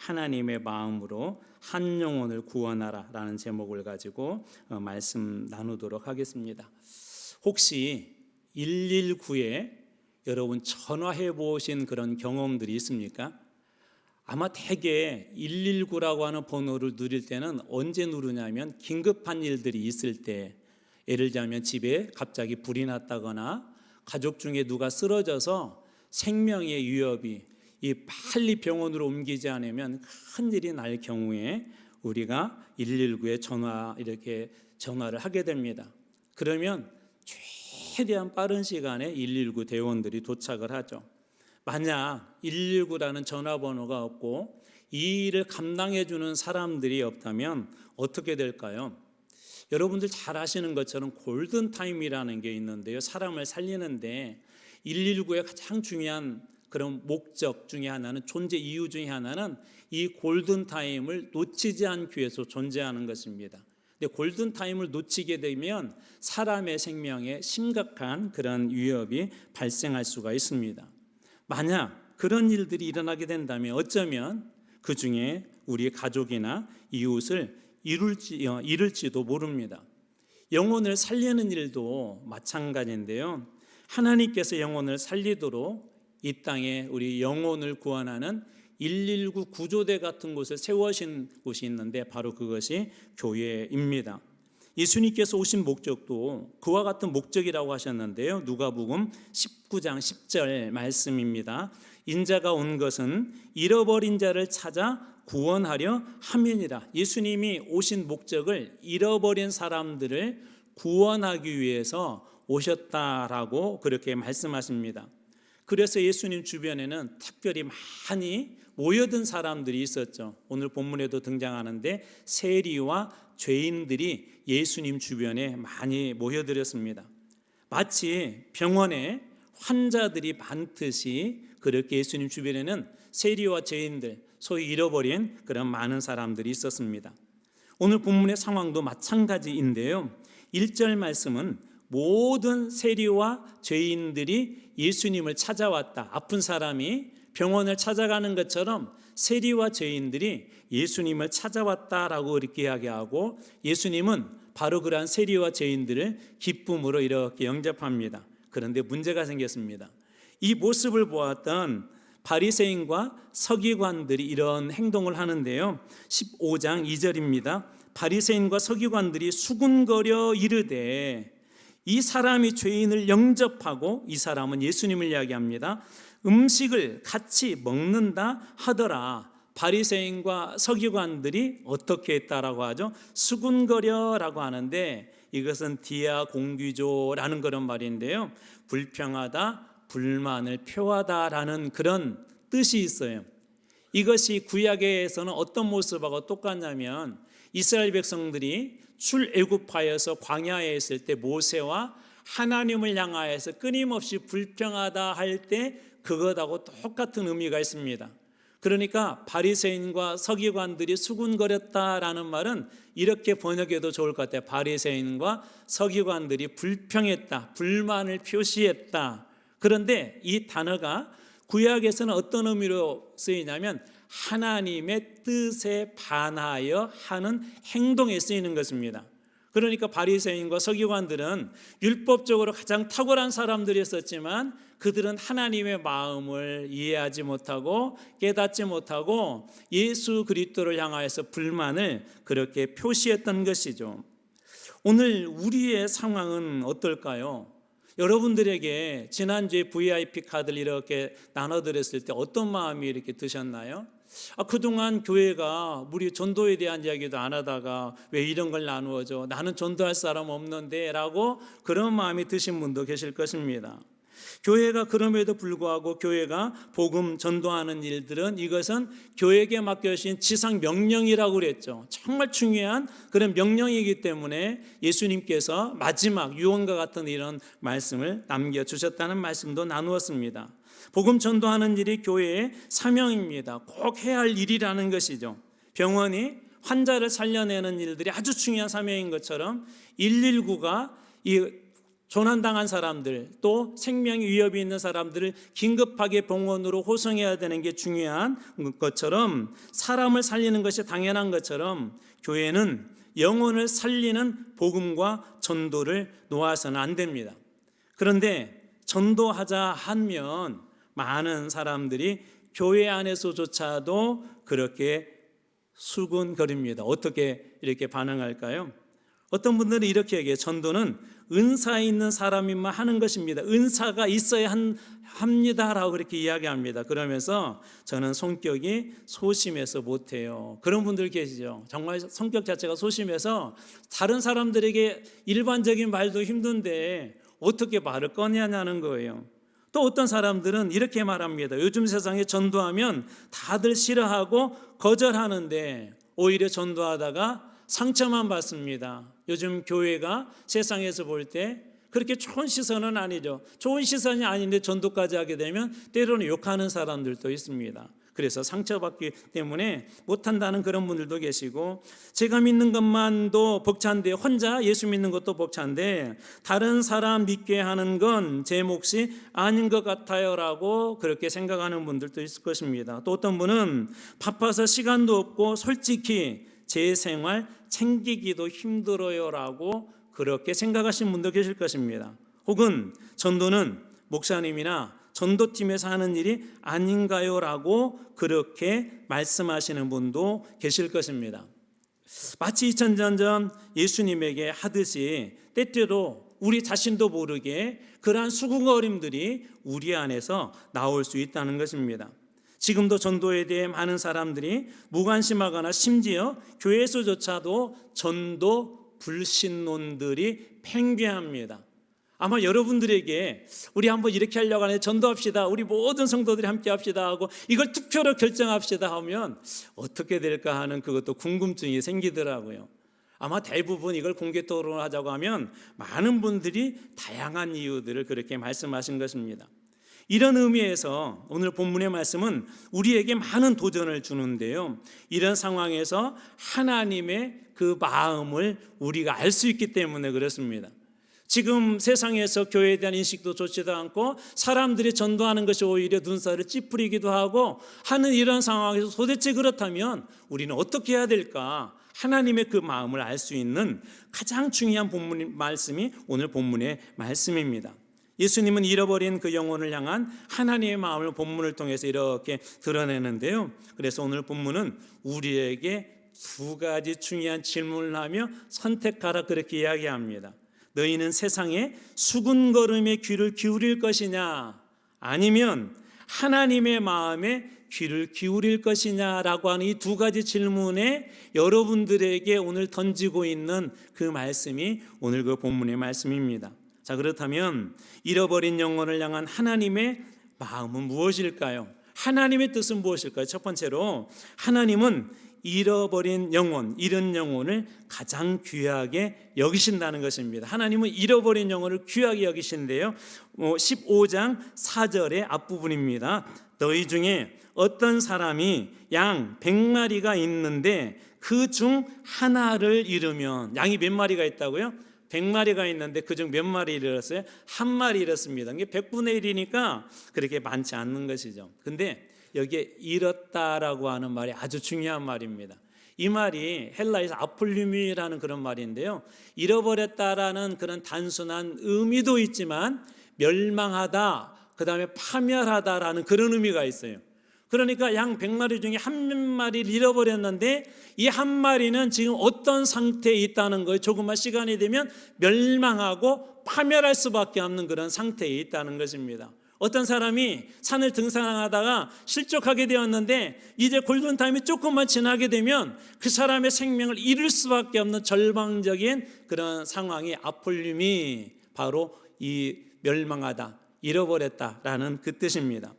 하나님의 마음으로 한 영혼을 구원하라 라는 제목을 가지고 말씀 나누도록 하겠습니다. 혹시 119에 여러분 전화해 보신 그런 경험들이 있습니까? 아마 대개 119라고 하는 번호를 누릴 때는 언제 누르냐면 긴급한 일들이 있을 때, 예를 들자면 집에 갑자기 불이 났다거나 가족 중에 누가 쓰러져서 생명의 위협이 빨리 병원으로 옮기지 않으면 큰일이 날 경우에 우리가 119에 이렇게 전화를 하게 됩니다. 그러면 최대한 빠른 시간에 119 대원들이 도착을 하죠. 만약 119라는 전화번호가 없고 이 일을 감당해 주는 사람들이 없다면 어떻게 될까요? 여러분들 잘 아시는 것처럼 골든타임이라는 게 있는데요, 사람을 살리는데 119의 가장 중요한 그런 목적 중에 하나는, 존재 이유 중에 하나는 이 골든타임을 놓치지 않기 위해서 존재하는 것입니다. 근데 골든타임을 놓치게 되면 사람의 생명에 심각한 그런 위협이 발생할 수가 있습니다. 만약 그런 일들이 일어나게 된다면 어쩌면 그 중에 우리 가족이나 이웃을 잃을지도 모릅니다. 영혼을 살리는 일도 마찬가지인데요, 하나님께서 영혼을 살리도록 이 땅에 우리 영혼을 구원하는 119 구조대 같은 곳을 세우신 곳이 있는데 바로 그것이 교회입니다. 예수님께서 오신 목적도 그와 같은 목적이라고 하셨는데요, 누가복음 19장 10절 말씀입니다. 인자가 온 것은 잃어버린 자를 찾아 구원하려 함이니라. 예수님이 오신 목적을 잃어버린 사람들을 구원하기 위해서 오셨다라고 그렇게 말씀하십니다. 그래서 예수님 주변에는 특별히 많이 모여든 사람들이 있었죠. 오늘 본문에도 등장하는데 세리와 죄인들이 예수님 주변에 많이 모여들었습니다. 마치 병원에 환자들이 많듯이 그렇게 예수님 주변에는 세리와 죄인들, 소위 잃어버린 그런 많은 사람들이 있었습니다. 오늘 본문의 상황도 마찬가지인데요, 1절 말씀은 모든 세리와 죄인들이 예수님을 찾아왔다, 아픈 사람이 병원을 찾아가는 것처럼 세리와 죄인들이 예수님을 찾아왔다라고 이렇게 이야기하고, 예수님은 바로 그러한 세리와 죄인들을 기쁨으로 이렇게 영접합니다. 그런데 문제가 생겼습니다. 이 모습을 보았던 바리새인과 서기관들이 이런 행동을 하는데요, 15장 2절입니다. 바리새인과 서기관들이 수군거려 이르되, 이 사람이 죄인을 영접하고, 이 사람은 예수님을 이야기합니다, 음식을 같이 먹는다 하더라. 바리새인과 서기관들이 어떻게 했다라고 하죠? 수군거려라고 하는데, 이것은 디아공귀조라는 그런 말인데요, 불평하다, 불만을 표하다라는 그런 뜻이 있어요. 이것이 구약에서는 어떤 모습하고 똑같냐면, 이스라엘 백성들이 출애굽하여서 광야에 있을 때 모세와 하나님을 향하여서 끊임없이 불평하다 할 때 그것하고 똑같은 의미가 있습니다. 그러니까 바리새인과 서기관들이 수군거렸다라는 말은 이렇게 번역해도 좋을 것 같아요. 바리새인과 서기관들이 불평했다, 불만을 표시했다. 그런데 이 단어가 구약에서는 어떤 의미로 쓰이냐면 하나님의 뜻에 반하여 하는 행동에 쓰이는 것입니다. 그러니까 바리새인과 서기관들은 율법적으로 가장 탁월한 사람들이었지만 그들은 하나님의 마음을 이해하지 못하고 깨닫지 못하고 예수 그리스도를 향하여서 불만을 그렇게 표시했던 것이죠. 오늘 우리의 상황은 어떨까요? 여러분들에게 지난주에 VIP 카드를 이렇게 나눠드렸을 때 어떤 마음이 이렇게 드셨나요? 그동안 교회가 우리 전도에 대한 이야기도 안 하다가 왜 이런 걸 나누어줘? 나는 전도할 사람 없는데 라고 그런 마음이 드신 분도 계실 것입니다. 교회가 그럼에도 불구하고 교회가 복음 전도하는 일들은 이것은 교회에게 맡겨주신 지상 명령이라고 그랬죠. 정말 중요한 그런 명령이기 때문에 예수님께서 마지막 유언과 같은 이런 말씀을 남겨주셨다는 말씀도 나누었습니다. 복음 전도하는 일이 교회의 사명입니다. 꼭 해야 할 일이라는 것이죠. 병원이 환자를 살려내는 일들이 아주 중요한 사명인 것처럼 119가 이 조난당한 사람들, 또 생명이 위협이 있는 사람들을 긴급하게 병원으로 호송해야 되는 게 중요한 것처럼, 사람을 살리는 것이 당연한 것처럼 교회는 영혼을 살리는 복음과 전도를 놓아서는 안 됩니다. 그런데 전도하자 하면 많은 사람들이 교회 안에서조차도 그렇게 수군거립니다. 어떻게 이렇게 반응할까요? 어떤 분들은 이렇게 얘기해요. 전도는 은사 있는 사람이만 하는 것입니다. 은사가 있어야 합니다라고 그렇게 이야기합니다. 그러면서 저는 성격이 소심해서 못해요. 그런 분들 계시죠. 정말 성격 자체가 소심해서 다른 사람들에게 일반적인 말도 힘든데 어떻게 말을 꺼내냐는 거예요. 또 어떤 사람들은 이렇게 말합니다. 요즘 세상에 전도하면 다들 싫어하고 거절하는데 오히려 전도하다가 상처만 받습니다. 요즘 교회가 세상에서 볼 때 그렇게 좋은 시선은 아니죠. 좋은 시선이 아닌데 전도까지 하게 되면 때로는 욕하는 사람들도 있습니다. 그래서 상처받기 때문에 못한다는 그런 분들도 계시고, 제가 믿는 것만도 벅찬데 혼자 예수 믿는 것도 벅찬데 다른 사람 믿게 하는 건 제 몫이 아닌 것 같아요 라고 그렇게 생각하는 분들도 있을 것입니다. 또 어떤 분은 바빠서 시간도 없고 솔직히 제 생활 챙기기도 힘들어요 라고 그렇게 생각하시는 분도 계실 것입니다. 혹은 전도는 목사님이나 전도팀에서 하는 일이 아닌가요 라고 그렇게 말씀하시는 분도 계실 것입니다. 마치 2000년 전 예수님에게 하듯이 때때로 우리 자신도 모르게 그러한 수군거림들이 우리 안에서 나올 수 있다는 것입니다. 지금도 전도에 대해 많은 사람들이 무관심하거나 심지어 교회에서조차도 전도 불신론들이 팽배합니다. 아마 여러분들에게 우리 한번 이렇게 하려고 하는데 전도합시다, 우리 모든 성도들이 함께 합시다 하고 이걸 투표로 결정합시다 하면 어떻게 될까 하는 그것도 궁금증이 생기더라고요. 아마 대부분 이걸 공개 토론하자고 하면 많은 분들이 다양한 이유들을 그렇게 말씀하신 것입니다. 이런 의미에서 오늘 본문의 말씀은 우리에게 많은 도전을 주는데요, 이런 상황에서 하나님의 그 마음을 우리가 알 수 있기 때문에 그렇습니다. 지금 세상에서 교회에 대한 인식도 좋지도 않고 사람들이 전도하는 것이 오히려 눈살을 찌푸리기도 하고 하는 이런 상황에서 도대체 그렇다면 우리는 어떻게 해야 될까? 하나님의 그 마음을 알 수 있는 가장 중요한 본문 말씀이 오늘 본문의 말씀입니다. 예수님은 잃어버린 그 영혼을 향한 하나님의 마음을 본문을 통해서 이렇게 드러내는데요, 그래서 오늘 본문은 우리에게 두 가지 중요한 질문을 하며 선택하라 그렇게 이야기합니다. 너희는 세상에 수군거림의 귀를 기울일 것이냐, 아니면 하나님의 마음에 귀를 기울일 것이냐라고 하는 이 두 가지 질문에 여러분들에게 오늘 던지고 있는 그 말씀이 오늘 그 본문의 말씀입니다. 자, 그렇다면 잃어버린 영혼을 향한 하나님의 마음은 무엇일까요? 하나님의 뜻은 무엇일까요? 첫 번째로 하나님은 잃어버린 영혼, 잃은 영혼을 가장 귀하게 여기신다는 것입니다. 하나님은 잃어버린 영혼을 귀하게 여기신데요, 15장 4절의 앞부분입니다. 너희 중에 어떤 사람이 양 100마리가 있는데 그 중 하나를 잃으면, 양이 몇 마리가 있다고요? 100마리가 있는데 그중 몇 마리 잃었어요? 한 마리 잃었습니다. 이게 100분의 1이니까 그렇게 많지 않는 것이죠. 근데 여기에 잃었다라고 하는 말이 아주 중요한 말입니다. 이 말이 헬라에서 아폴리미라는 그런 말인데요, 잃어버렸다라는 그런 단순한 의미도 있지만 멸망하다, 그 다음에 파멸하다라는 그런 의미가 있어요. 그러니까 양 100마리 중에 한 마리를 잃어버렸는데 이 한 마리는 지금 어떤 상태에 있다는 거예요. 조금만 시간이 되면 멸망하고 파멸할 수밖에 없는 그런 상태에 있다는 것입니다. 어떤 사람이 산을 등산하다가 실족하게 되었는데 이제 골든타임이 조금만 지나게 되면 그 사람의 생명을 잃을 수밖에 없는 절망적인 그런 상황이 아폴림이 바로 이 멸망하다, 잃어버렸다라는 그 뜻입니다.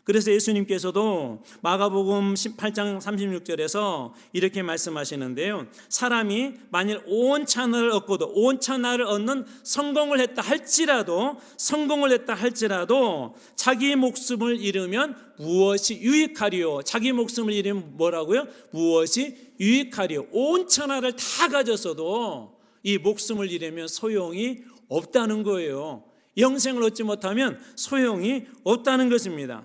그래서 예수님께서도 마가복음 18장 36절에서 이렇게 말씀하시는데요, 사람이 만일 온 천하를 얻고도, 온 천하를 얻는 성공을 했다 할지라도 자기 목숨을 잃으면 무엇이 유익하리요? 자기 목숨을 잃으면 뭐라고요? 무엇이 유익하리요? 온 천하를 다 가졌어도 이 목숨을 잃으면 소용이 없다는 거예요. 영생을 얻지 못하면 소용이 없다는 것입니다.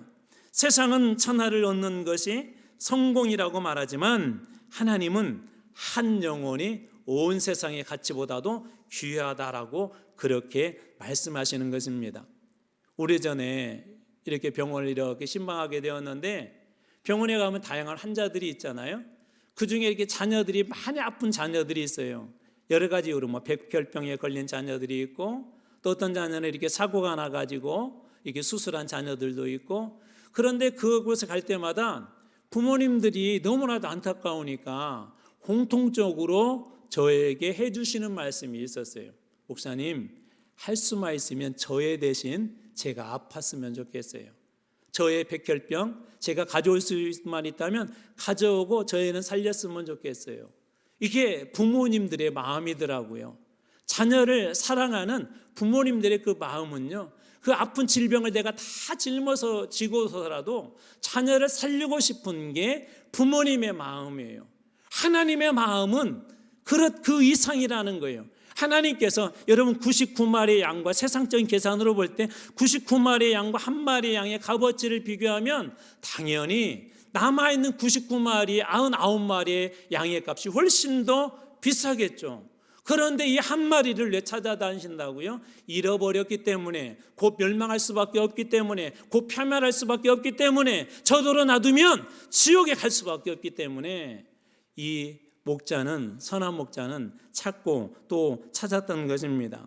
세상은 천하를 얻는 것이 성공이라고 말하지만 하나님은 한 영혼이 온 세상의 가치보다도 귀하다라고 그렇게 말씀하시는 것입니다. 오래전에 이렇게 병원을 이렇게 신방하게 되었는데 병원에 가면 다양한 환자들이 있잖아요. 그중에 이렇게 자녀들이 많이 아픈 자녀들이 있어요. 여러 가지 이유로 백혈병에 걸린 자녀들이 있고 또 어떤 자녀는 이렇게 사고가 나가지고 이렇게 수술한 자녀들도 있고 그런데 그곳에 갈 때마다 부모님들이 너무나도 안타까우니까 공통적으로 저에게 해주시는 말씀이 있었어요. 목사님, 할 수만 있으면 저의 대신 제가 아팠으면 좋겠어요. 저의 백혈병 제가 가져올 수만 있다면 가져오고 저희는 살렸으면 좋겠어요. 이게 부모님들의 마음이더라고요. 자녀를 사랑하는 부모님들의 그 마음은요, 그 아픈 질병을 내가 다 짊어서 지고서라도 자녀를 살리고 싶은 게 부모님의 마음이에요. 하나님의 마음은 그 이상이라는 거예요. 하나님께서 여러분 99마리의 양과 세상적인 계산으로 볼 때 99마리의 양과 한 마리의 양의 값어치를 비교하면 당연히 남아있는 99마리의 99마리의 양의 값이 훨씬 더 비싸겠죠. 그런데 이 한 마리를 왜 찾아다니신다고요? 잃어버렸기 때문에, 곧 멸망할 수밖에 없기 때문에, 곧 파멸할 수밖에 없기 때문에, 저도로 놔두면 지옥에 갈 수밖에 없기 때문에 이 목자는, 선한 목자는 찾고 또 찾았던 것입니다.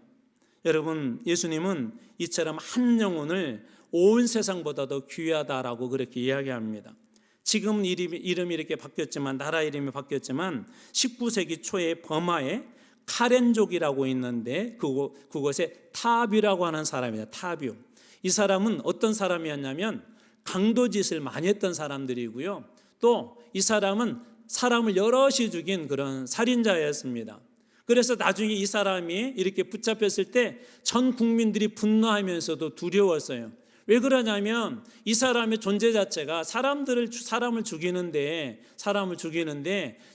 여러분, 예수님은 이처럼 한 영혼을 온 세상보다 더 귀하다라고 그렇게 이야기합니다. 지금 이름이 이렇게 바뀌었지만, 나라 이름이 바뀌었지만 19세기 초에 버마에 카렌족이라고 있는데 그곳에 타뷰라고 하는 사람이에요. 타뷰. 이 사람은 어떤 사람이었냐면 강도짓을 많이 했던 사람들이고요. 또 이 사람은 사람을 여럿이 죽인 그런 살인자였습니다. 그래서 나중에 이 사람이 이렇게 붙잡혔을 때 전 국민들이 분노하면서도 두려웠어요. 왜 그러냐면 이 사람의 존재 자체가 사람을 죽이는데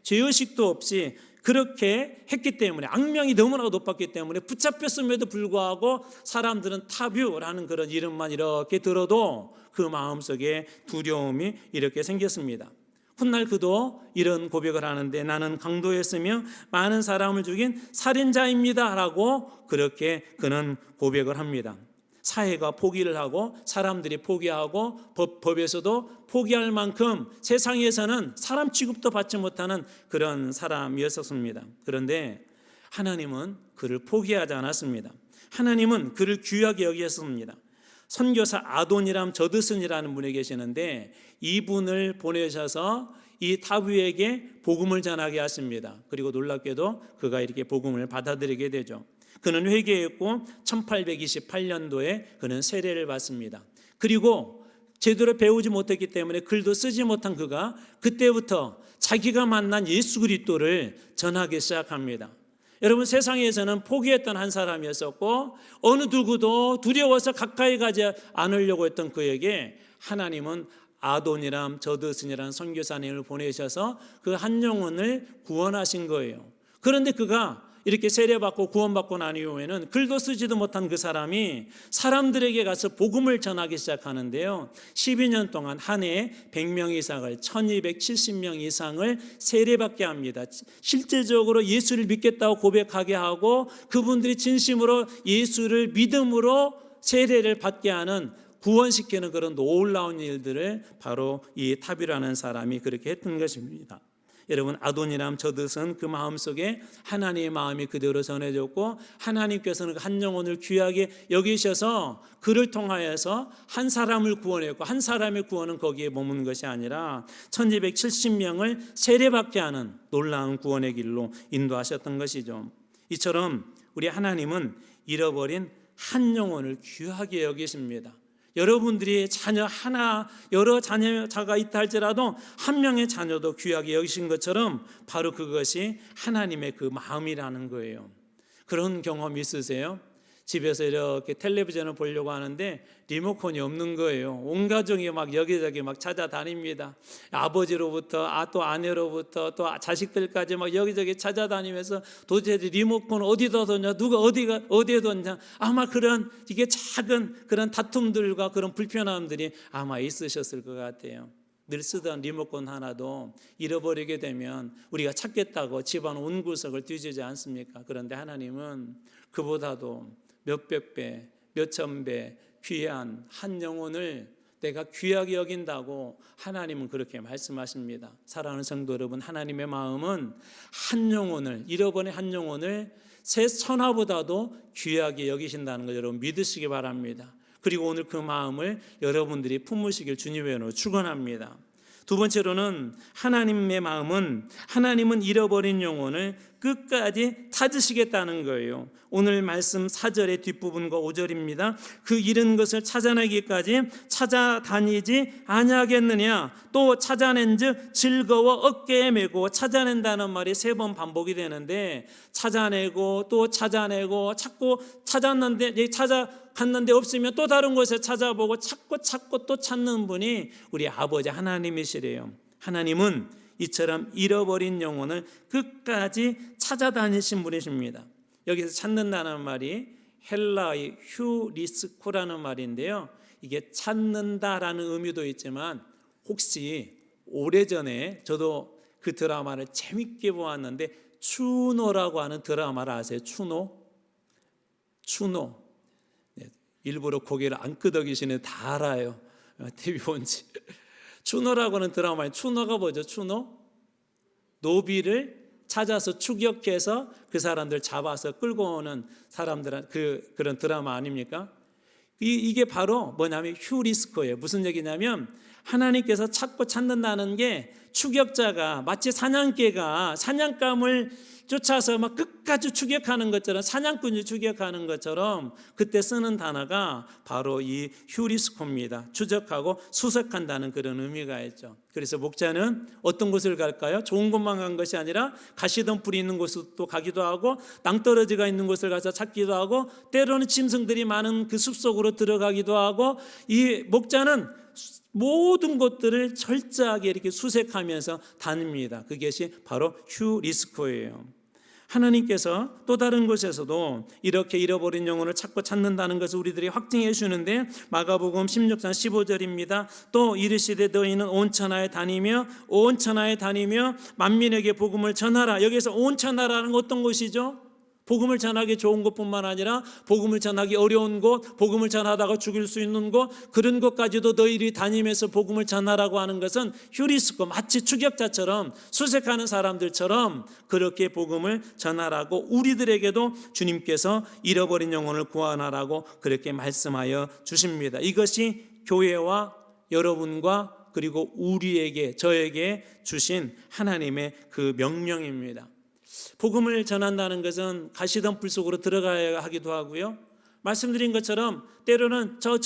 죄의식도 없이 그렇게 했기 때문에, 악명이 너무나 높았기 때문에 붙잡혔음에도 불구하고 사람들은 타뷰라는 그런 이름만 이렇게 들어도 그 마음속에 두려움이 이렇게 생겼습니다. 훗날 그도 이런 고백을 하는데, 나는 강도였으며 많은 사람을 죽인 살인자입니다 라고 그렇게 그는 고백을 합니다. 사회가 포기를 하고 사람들이 포기하고 법에서도 포기할 만큼 세상에서는 사람 취급도 받지 못하는 그런 사람이었습니다. 그런데 하나님은 그를 포기하지 않았습니다. 하나님은 그를 귀하게 여기셨습니다. 선교사 아도니람 저드슨이라는 분이 계시는데 이분을 보내셔서 이 타뷰에게 복음을 전하게 하십니다. 그리고 놀랍게도 그가 이렇게 복음을 받아들이게 되죠. 그는 회개했고 1828년도에 그는 세례를 받습니다. 그리고 제대로 배우지 못했기 때문에 글도 쓰지 못한 그가 그때부터 자기가 만난 예수 그리스도를 전하기 시작합니다. 여러분, 세상에서는 포기했던 한 사람이었었고 어느 누구도 두려워서 가까이 가지 않으려고 했던 그에게 하나님은 아도니람 저드슨이라는 선교사님을 보내셔서 그 한 영혼을 구원하신 거예요. 그런데 그가 이렇게 세례받고 구원받고 난 이후에는 글도 쓰지도 못한 그 사람이 사람들에게 가서 복음을 전하기 시작하는데요. 12년 동안 한 해에 100명 이상을, 1270명 이상을 세례받게 합니다. 실제적으로 예수를 믿겠다고 고백하게 하고 그분들이 진심으로 예수를 믿음으로 세례를 받게 하는, 구원시키는 그런 놀라운 일들을 바로 이 타뷰라는 사람이 그렇게 했던 것입니다. 여러분, 아도니람 저드슨 그 마음속에 하나님의 마음이 그대로 전해졌고 하나님께서는 한 영혼을 귀하게 여기셔서 그를 통하여서 한 사람을 구원했고, 한 사람의 구원은 거기에 머무는 것이 아니라 1270명을 세례받게 하는 놀라운 구원의 길로 인도하셨던 것이죠. 이처럼 우리 하나님은 잃어버린 한 영혼을 귀하게 여기십니다. 여러분들이 자녀 하나, 여러 자녀가 있다 할지라도 한 명의 자녀도 귀하게 여기신 것처럼 바로 그것이 하나님의 그 마음이라는 거예요. 그런 경험 있으세요? 집에서 이렇게 텔레비전을 보려고 하는데 리모컨이 없는 거예요. 온 가족이 막 여기저기 막 찾아다닙니다. 아버지로부터 또 아내로부터 또 자식들까지 막 여기저기 찾아다니면서 도대체 리모컨 어디다 뒀냐, 누가 어디에 뒀냐, 아마 그런 이게 작은 그런 다툼들과 그런 불편함들이 아마 있으셨을 것 같아요. 늘 쓰던 리모컨 하나도 잃어버리게 되면 우리가 찾겠다고 집안 온 구석을 뒤지지 않습니까? 그런데 하나님은 그보다도 몇백 배, 몇천 배 귀한 한 영혼을 내가 귀하게 여긴다고 하나님은 그렇게 말씀하십니다. 사랑하는 성도 여러분, 하나님의 마음은 한 영혼을, 잃어버린 한 영혼을 새 천하보다도 귀하게 여기신다는 걸 여러분 믿으시기 바랍니다. 그리고 오늘 그 마음을 여러분들이 품으시길 주님의 이름으로 축원합니다. 두 번째로는 하나님의 마음은 하나님은 잃어버린 영혼을 끝까지 찾으시겠다는 거예요. 오늘 말씀 4절의 뒷부분과 5절입니다. 그 잃은 것을 찾아내기까지 찾아다니지 아니하겠느냐. 또 찾아낸즉 즐거워 어깨에 메고. 찾아낸다는 말이 3번 반복이 되는데 찾아내고 또 찾아내고 찾고 찾았는데 찾아갔는데 없으면 또 다른 곳에 찾아보고 찾고 또 찾는 분이 우리 아버지 하나님이시래요. 하나님은 이처럼 잃어버린 영혼을 끝까지 찾아다니신 분이십니다. 여기서 찾는다는 말이 헬라의 휴리스코라는 말인데요. 이게 찾는다라는 의미도 있지만 혹시 오래전에 저도 그 드라마를 재밌게 보았는데 추노라고 하는 드라마를 아세요? 추노? 네, 일부러 고개를 안 끄덕이시는 다 알아요. TV 본지. 추노라고 하는 드라마에 추노가 뭐죠? 추노? 노비를 찾아서 추격해서 그 사람들 잡아서 끌고 오는 사람들한 그런 드라마 아닙니까? 이게 바로 뭐냐면 휴리스코예요. 무슨 얘기냐면 하나님께서 찾고 찾는다는 게 추격자가 마치 사냥개가 사냥감을 쫓아서 막 끝까지 추격하는 것처럼, 사냥꾼이 추격하는 것처럼 그때 쓰는 단어가 바로 이 휴리스코입니다. 추적하고 수색한다는 그런 의미가 있죠. 그래서 목자는 어떤 곳을 갈까요? 좋은 곳만 간 것이 아니라 가시덤불이 있는 곳도 가기도 하고 낭떠러지가 있는 곳을 가서 찾기도 하고 때로는 짐승들이 많은 그 숲속으로 들어가기도 하고, 이 목자는 모든 것들을 철저하게 이렇게 수색하면서 다닙니다. 그것이 바로 휴리스코예요. 하나님께서 또 다른 곳에서도 이렇게 잃어버린 영혼을 찾고 찾는다는 것을 우리들이 확증해 주는데 마가복음 16장 15절입니다. 또 이르시되 너희는 온 천하에 다니며 만민에게 복음을 전하라. 여기서 온 천하라는 건 어떤 곳이죠? 복음을 전하기 좋은 곳뿐만 아니라 복음을 전하기 어려운 곳, 복음을 전하다가 죽일 수 있는 곳, 그런 곳까지도 너희들이 다니면서 복음을 전하라고 하는 것은 휴리스코, 마치 추격자처럼 수색하는 사람들처럼 그렇게 복음을 전하라고 우리들에게도 주님께서 잃어버린 영혼을 구원하라고 그렇게 말씀하여 주십니다. 이것이 교회와 여러분과 그리고 우리에게, 저에게 주신 하나님의 그 명령입니다. 복음을 전한다는 것은 가시덤불 속으로 들어가야 하기도 하고요. 말씀드린 것처럼 때로는 저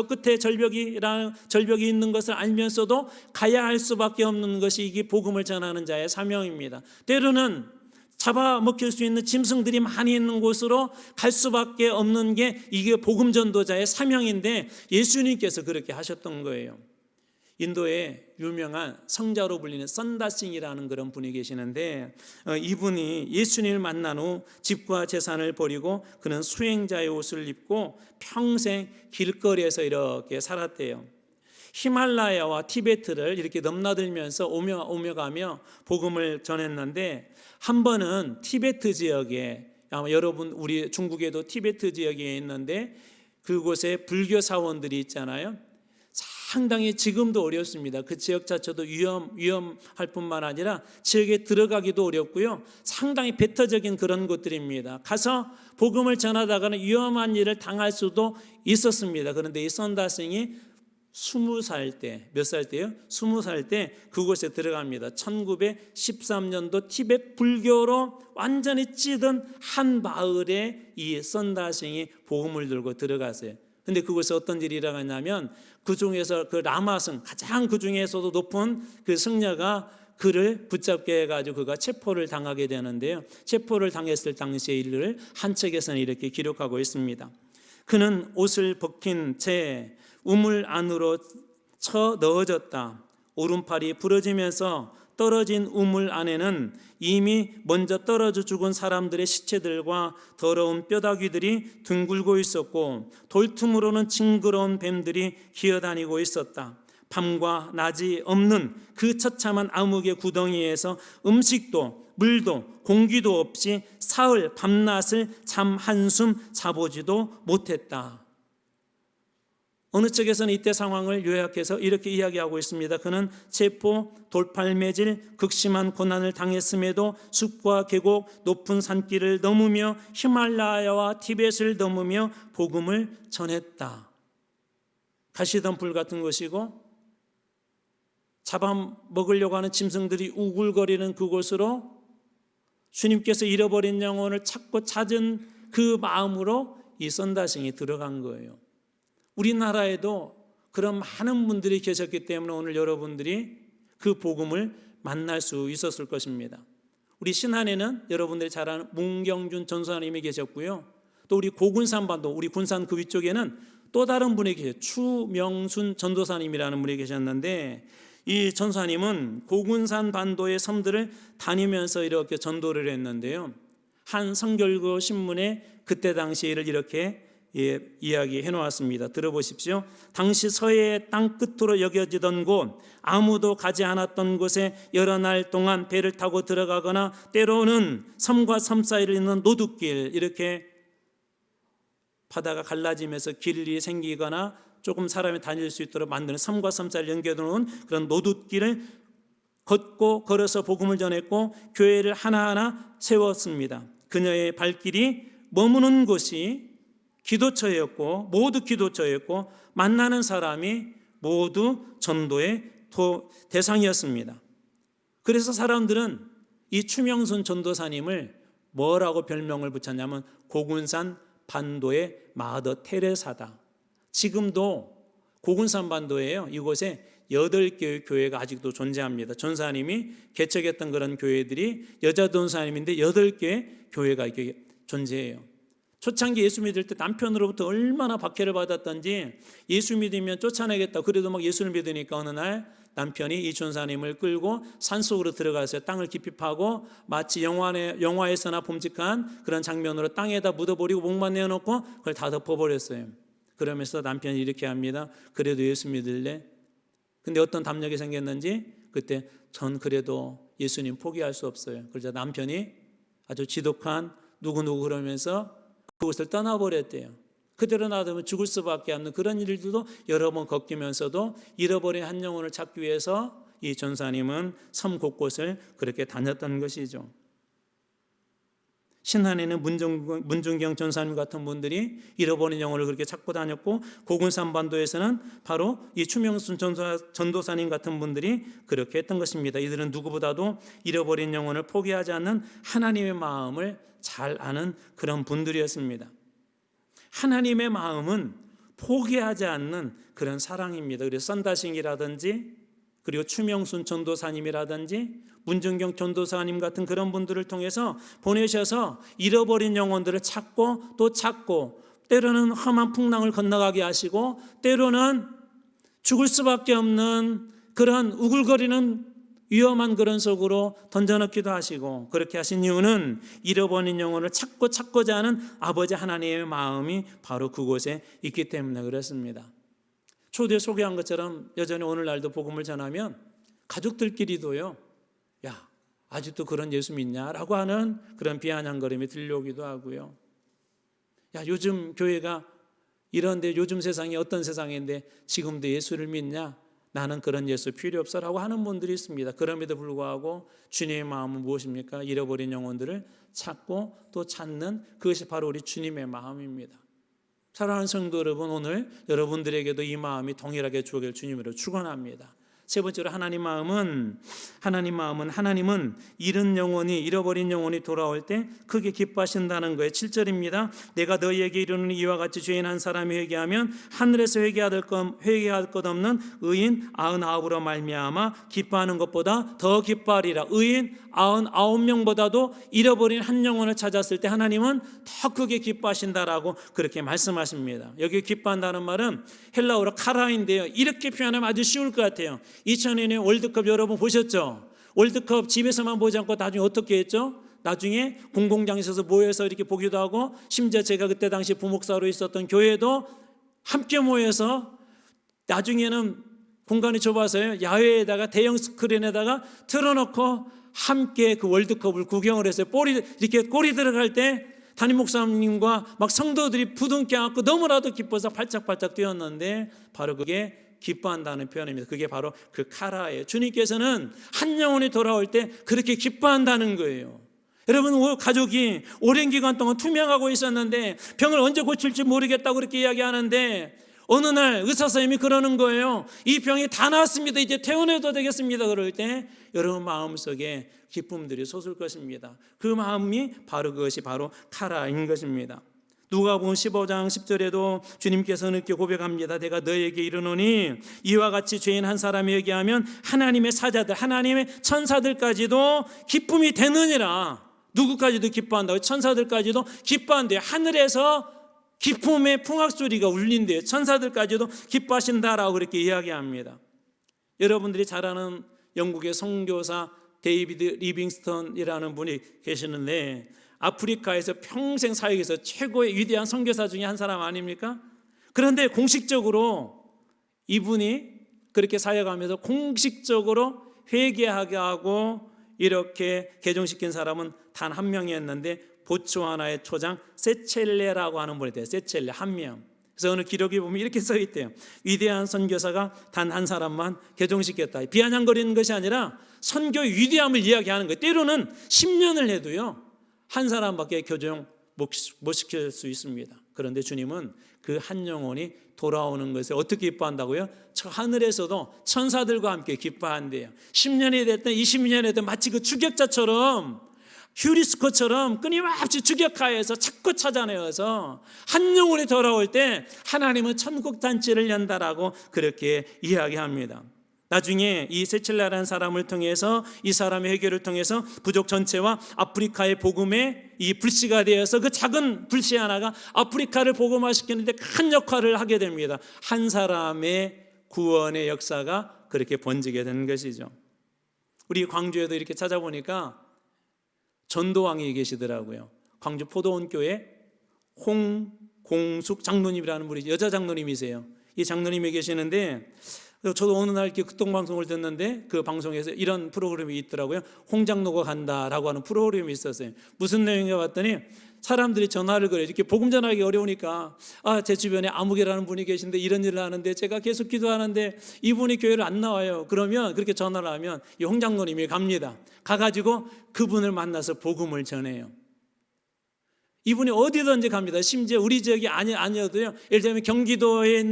끝에 절벽이 있는 것을 알면서도 가야 할 수밖에 없는 것이 이게 복음을 전하는 자의 사명입니다. 때로는 잡아먹힐 수 있는 짐승들이 많이 있는 곳으로 갈 수밖에 없는 게 이게 복음 전도자의 사명인데 예수님께서 그렇게 하셨던 거예요. 인도에 유명한 성자로 불리는 선다싱이라는 그런 분이 계시는데 이분이 예수님을 만난 후 집과 재산을 버리고 그는 수행자의 옷을 입고 평생 길거리에서 이렇게 살았대요. 히말라야와 티베트를 이렇게 넘나들면서 오며 가며 복음을 전했는데 한 번은 티베트 지역에, 아마 여러분 우리 중국에도 티베트 지역에 있는데 그곳에 불교 사원들이 있잖아요. 상당히 지금도 어렵습니다. 그 지역 자체도 위험할 뿐만 아니라 지역에 들어가기도 어렵고요. 상당히 배타적인 그런 곳들입니다. 가서 복음을 전하다가는 위험한 일을 당할 수도 있었습니다. 그런데 이 선다싱이 20살 때, 몇 살 때요? 20살 때 그곳에 들어갑니다. 1913년도 티베트 불교로 완전히 찌든 한 마을에 이 선다싱이 복음을 들고 들어가세요. 근데 그곳에 어떤 일이 일어났냐면 그 중에서 그 라마승, 가장 그 중에서도 높은 그 승려가 그를 붙잡게 해가지고 그가 체포를 당하게 되는데요. 체포를 당했을 당시의 일을 한 책에서는 이렇게 기록하고 있습니다. 그는 옷을 벗긴 채 우물 안으로 쳐 넣어졌다. 오른팔이 부러지면서 떨어진 우물 안에는 이미 먼저 떨어져 죽은 사람들의 시체들과 더러운 뼈다귀들이 둥글고 있었고 돌틈으로는 징그러운 뱀들이 기어다니고 있었다. 밤과 낮이 없는 그 처참한 암흑의 구덩이에서 음식도 물도 공기도 없이 사흘 밤낮을 잠 한숨 자보지도 못했다. 어느 쪽에서는 이때 상황을 요약해서 이렇게 이야기하고 있습니다. 그는 체포, 돌팔매질, 극심한 고난을 당했음에도 숲과 계곡, 높은 산길을 넘으며 히말라야와 티벳을 넘으며 복음을 전했다. 가시던 불 같은 것이고 잡아먹으려고 하는 짐승들이 우글거리는 그곳으로 주님께서 잃어버린 영혼을 찾고 찾은 그 마음으로 이 선다싱이 들어간 거예요. 우리나라에도 그런 많은 분들이 계셨기 때문에 오늘 여러분들이 그 복음을 만날 수 있었을 것입니다. 우리 신안에는 여러분들이 잘 아는 문경준 전사님이 계셨고요. 또 우리 고군산반도, 우리 군산 그 위쪽에는 또 다른 분이 계세요. 추명순 전도사님이라는 분이 계셨는데 이 전사님은 고군산 반도의 섬들을 다니면서 이렇게 전도를 했는데요. 한 성결교 신문에 그때 당시 일을 이렇게 이야기해 놓았습니다. 들어보십시오. 당시 서해의 땅 끝으로 여겨지던 곳, 아무도 가지 않았던 곳에 여러 날 동안 배를 타고 들어가거나 때로는 섬과 섬 사이를 잇는 노둣길, 이렇게 바다가 갈라지면서 길이 생기거나 조금 사람이 다닐 수 있도록 만드는 섬과 섬 사이를 연결해놓은 그런 노둣길을 걷고 걸어서 복음을 전했고 교회를 하나하나 세웠습니다. 그녀의 발길이 머무는 곳이 기도처였고 모두 기도처였고 만나는 사람이 모두 전도의 대상이었습니다. 그래서 사람들은 이 추명순 전도사님을 뭐라고 별명을 붙였냐면 고군산 반도의 마더 테레사다. 지금도 고군산 반도예요. 이곳에 8개의 교회가 아직도 존재합니다. 전사님이 개척했던 그런 교회들이 여자 전사님인데 8개의 교회가 이렇게 존재해요. 초창기 예수 믿을 때 남편으로부터 얼마나 박해를 받았던지 예수 믿으면 쫓아내겠다. 그래도 막 예수를 믿으니까 어느 날 남편이 이 전사님을 끌고 산속으로 들어가서 땅을 깊이 파고 마치 영화에서나 봄직한 그런 장면으로 땅에다 묻어버리고 목만 내어놓고 그걸 다 덮어버렸어요. 그러면서 남편이 이렇게 합니다. 그래도 예수 믿을래? 근데 어떤 담력이 생겼는지 그때 전 그래도 예수님 포기할 수 없어요. 그래서 남편이 아주 지독한 누구누구 그러면서 그곳을 떠나버렸대요. 그대로 놔두면 죽을 수밖에 없는 그런 일들도 여러 번 겪으면서도 잃어버린 한 영혼을 찾기 위해서 이 전사님은 섬 곳곳을 그렇게 다녔던 것이죠. 신안에는 문중경 전사님 같은 분들이 잃어버린 영혼을 그렇게 찾고 다녔고 고군산 반도에서는 바로 이 추명순 전도사님 같은 분들이 그렇게 했던 것입니다. 이들은 누구보다도 잃어버린 영혼을 포기하지 않는 하나님의 마음을 잘 아는 그런 분들이었습니다. 하나님의 마음은 포기하지 않는 그런 사랑입니다. 그래서 선다싱이라든지 그리고 추명순 전도사님이라든지 문중경 전도사님 같은 그런 분들을 통해서 보내셔서 잃어버린 영혼들을 찾고 또 찾고 때로는 험한 풍랑을 건너가게 하시고 때로는 죽을 수밖에 없는 그런 우글거리는 위험한 그런 속으로 던져넣기도 하시고 그렇게 하신 이유는 잃어버린 영혼을 찾고자 하는 아버지 하나님의 마음이 바로 그곳에 있기 때문에 그렇습니다. 초대에 소개한 것처럼 여전히 오늘날도 복음을 전하면 가족들끼리도요, 야 아직도 그런 예수 믿냐라고 하는 그런 비아냥거림이 들려오기도 하고요. 야 요즘 교회가 이런데 요즘 세상이 어떤 세상인데 지금도 예수를 믿냐? 나는 그런 예수 필요 없어라고 하는 분들이 있습니다. 그럼에도 불구하고 주님의 마음은 무엇입니까? 잃어버린 영혼들을 찾고 또 찾는 그것이 바로 우리 주님의 마음입니다. 사랑하는 성도 여러분, 오늘 여러분들에게도 이 마음이 동일하게 주어질 주님으로 축원합니다. 세 번째로 하나님 마음은 하나님은 잃어버린 영혼이 돌아올 때 크게 기뻐하신다는 거예요. 7절입니다. 내가 너희에게 이르노니 이와 같이 죄인 한 사람이 회개하면 하늘에서 회개할 것 없는 의인 99으로 말미암아 기뻐하는 것보다 더 기뻐하리라. 의인 99명보다도 잃어버린 한 영혼을 찾았을 때 하나님은 더 크게 기뻐하신다라고 그렇게 말씀하십니다. 여기 기뻐한다는 말은 헬라어로 카라인데요. 이렇게 표현하면 아주 쉬울 것 같아요. 2002년 월드컵 여러분 보셨죠? 월드컵 집에서만 보지 않고 나중에 어떻게 했죠? 나중에 공공장소에서 모여서 이렇게 보기도 하고, 심지어 제가 그때 당시 부목사로 있었던 교회도 함께 모여서 나중에는 공간이 좁아서요, 야외에다가 대형 스크린에다가 틀어놓고 함께 그 월드컵을 구경을 했어요. 이렇게 골이 들어갈 때 담임 목사님과 막 성도들이 부둥켜 안고 너무나도 기뻐서 팔짝팔짝 뛰었는데, 바로 그게 기뻐한다는 표현입니다. 그게 바로 그 카라예요. 주님께서는 한 영혼이 돌아올 때 그렇게 기뻐한다는 거예요. 여러분, 가족이 오랜 기간 동안 투명하고 있었는데 병을 언제 고칠지 모르겠다고 그렇게 이야기하는데, 어느 날 의사 선생님이 그러는 거예요. 이 병이 다 나았습니다. 이제 퇴원해도 되겠습니다. 그럴 때 여러분 마음속에 기쁨들이 솟을 것입니다. 그 마음이 바로 그것이 바로 카라인 것입니다. 누가복음 15장 10절에도 주님께서는 이렇게 고백합니다. 내가 너에게 이르노니 이와 같이 죄인 한 사람이 회개하면 하나님의 사자들, 하나님의 천사들까지도 기쁨이 되느니라. 누구까지도 기뻐한다고? 천사들까지도 기뻐한대요. 하늘에서 기쁨의 풍악소리가 울린대요. 천사들까지도 기뻐하신다라고 그렇게 이야기합니다. 여러분들이 잘 아는 영국의 선교사 데이비드 리빙스턴이라는 분이 계시는데, 아프리카에서 평생 사역에서 최고의 위대한 선교사 중에 한 사람 아닙니까? 그런데 공식적으로 이분이 그렇게 사역하면서 공식적으로 회개하게 하고 이렇게 개종시킨 사람은 단 한 명이었는데, 보츠와나의 초장 세첼레라고 하는 분이 돼요. 세첼레 한 명. 그래서 어느 기록에 보면 이렇게 써 있대요. 위대한 선교사가 단 한 사람만 개종시켰다. 비아냥거리는 것이 아니라 선교의 위대함을 이야기하는 거예요. 때로는 10년을 해도요, 한 사람밖에 교정 못 시킬 수 있습니다. 그런데 주님은 그 한 영혼이 돌아오는 것에 어떻게 기뻐한다고요? 저 하늘에서도 천사들과 함께 기뻐한대요. 10년이 됐든 20년이 됐든 마치 그 추격자처럼, 휴리스코처럼 끊임없이 추격하여서 자꾸 찾아내어서 한 영혼이 돌아올 때 하나님은 천국 잔치를 연다라고 그렇게 이야기합니다. 나중에 이 세첼라라는 사람을 통해서, 이 사람의 회개를 통해서 부족 전체와 아프리카의 복음에 이 불씨가 되어서 그 작은 불씨 하나가 아프리카를 복음화시키는데 큰 역할을 하게 됩니다. 한 사람의 구원의 역사가 그렇게 번지게 된 것이죠. 우리 광주에도 이렇게 찾아보니까 전도왕이 계시더라고요. 광주 포도원교회 홍공숙 장로님이라는 분이 여자 장로님이세요. 이 장로님이 계시는데, 저도 어느 날 이렇게 극동방송을 듣는데 그 방송에서 이런 프로그램이 있더라고요. 홍장로가 간다라고 하는 프로그램이 있었어요. 무슨 내용인가 봤더니 사람들이 전화를 걸어요. 이렇게 복음 전하기 어려우니까, 제 주변에 아무개라는 분이 계신데 이런 일을 하는데 제가 계속 기도하는데 이분이 교회를 안 나와요. 그러면 그렇게 전화를 하면 이 홍장로님이 갑니다. 가가지고 그분을 만나서 복음을 전해요. 이분이 어디든지 갑니다. 심지어 우리 지역이 아니어도요, 예를 들면 경기도에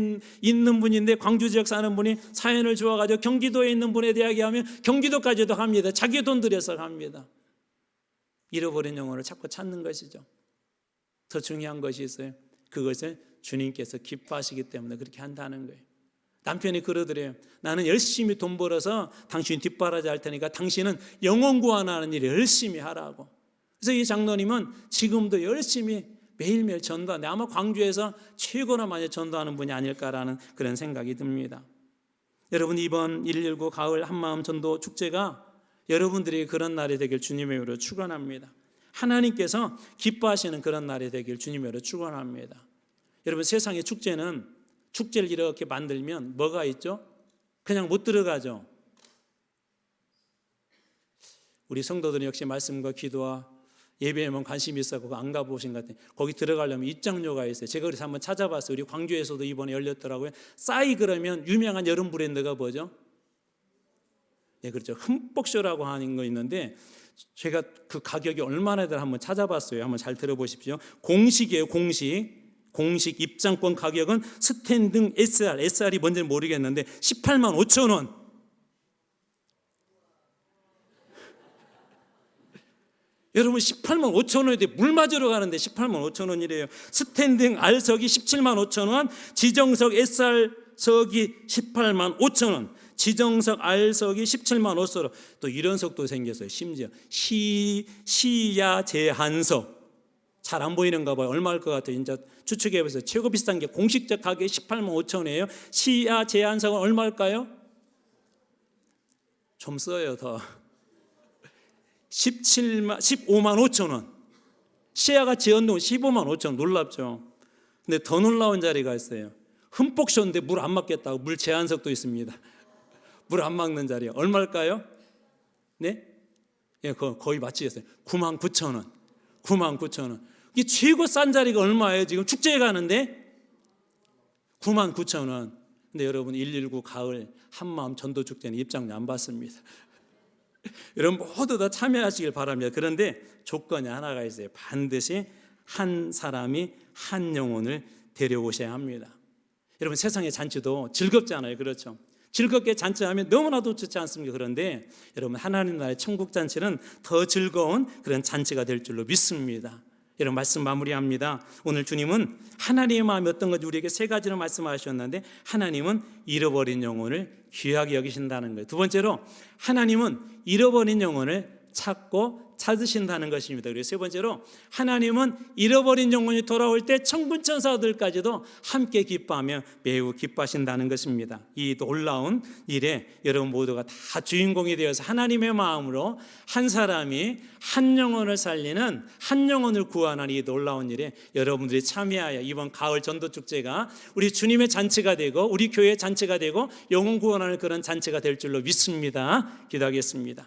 있는 분인데 광주 지역 사는 분이 사연을 주어가지고 경기도에 있는 분에 대하게 하면 경기도까지도 갑니다. 자기 돈 들여서 갑니다. 잃어버린 영혼을 자꾸 찾는 것이죠. 더 중요한 것이 있어요. 그것을 주님께서 기뻐하시기 때문에 그렇게 한다는 거예요. 남편이 그러더래요. 나는 열심히 돈 벌어서 당신 뒷바라지 할 테니까 당신은 영혼 구원하는 일을 열심히 하라고. 그래서 이 장로님은 지금도 열심히 매일매일 전도하는데, 아마 광주에서 최고나 많이 전도하는 분이 아닐까라는 그런 생각이 듭니다. 여러분, 이번 119 가을 한마음 전도 축제가 여러분들이 그런 날이 되길 주님의 이름으로 축원합니다. 하나님께서 기뻐하시는 그런 날이 되길 주님의 이름으로 축원합니다. 여러분, 세상의 축제는, 축제를 이렇게 만들면 뭐가 있죠? 그냥 못 들어가죠. 우리 성도들은 역시 말씀과 기도와 예배에만 관심이 있어서 안 가보신 것 같아요. 거기 들어가려면 입장료가 있어요. 제가 그래서 한번 찾아봤어요. 우리 광주에서도 이번에 열렸더라고요. 싸이 그러면 유명한 여름 브랜드가 뭐죠? 네, 그렇죠. 흠뻑쇼라고 하는 거 있는데, 제가 그 가격이 얼마나 되나 한번 찾아봤어요. 한번 잘 들어보십시오. 공식이에요. 공식 입장권 가격은 스탠딩 SR이 뭔지는 모르겠는데 18만 5천 원. 여러분 18만 5천 원인데 물 맞으러 가는데 18만 5천 원이래요. 스탠딩 R석이 17만 5천 원, 지정석 SR석이 18만 5천 원, 지정석 R석이 17만 5천 원. 또 이런 석도 생겼어요. 심지어 시야 제한석. 잘 안 보이는가 봐요. 얼마일 것 같아요? 이제 추측해보세요. 최고 비싼 게 공식적 가격이 18만 5천 원이에요. 시야 제한석은 얼마일까요? 좀 써요 더. 15만 5천 원. 시야가 제한동 15만 5천 원. 놀랍죠? 근데 더 놀라운 자리가 있어요. 흠뻑 쉬었는데 물 안 맞겠다고 물 제한석도 있습니다. 물 안 막는 자리 얼마일까요? 네? 예, 거의 맞추겠어요. 9만 9천 원. 9만 9천 원. 이게 최고 싼 자리가 얼마예요? 지금 축제에 가는데 9만 9천 원. 근데 여러분 119 가을 한마음 전도축제는 입장료 안 받습니다. 여러분 모두 다 참여하시길 바랍니다. 그런데 조건이 하나가 있어요. 반드시 한 사람이 한 영혼을 데려오셔야 합니다. 여러분 세상의 잔치도 즐겁지 않아요? 그렇죠? 즐겁게 잔치하면 너무나도 좋지 않습니까? 그런데 여러분 하나님 나라의 천국 잔치는 더 즐거운 그런 잔치가 될 줄로 믿습니다. 여러분 말씀 마무리합니다. 오늘 주님은 하나님의 마음이 어떤 건지 우리에게 세 가지로 말씀하셨는데, 하나님은 잃어버린 영혼을 귀하게 여기신다는 거예요. 두 번째로 하나님은 잃어버린 영혼을 찾고 찾으신다는 것입니다. 그리고 세 번째로 하나님은 잃어버린 영혼이 돌아올 때 천군 천사들까지도 함께 기뻐하며 매우 기뻐하신다는 것입니다. 이 놀라운 일에 여러분 모두가 다 주인공이 되어서 하나님의 마음으로 한 사람이 한 영혼을 살리는, 한 영혼을 구원하는 이 놀라운 일에 여러분들이 참여하여 이번 가을 전도축제가 우리 주님의 잔치가 되고 우리 교회의 잔치가 되고 영혼 구원하는 그런 잔치가 될 줄로 믿습니다. 기도하겠습니다.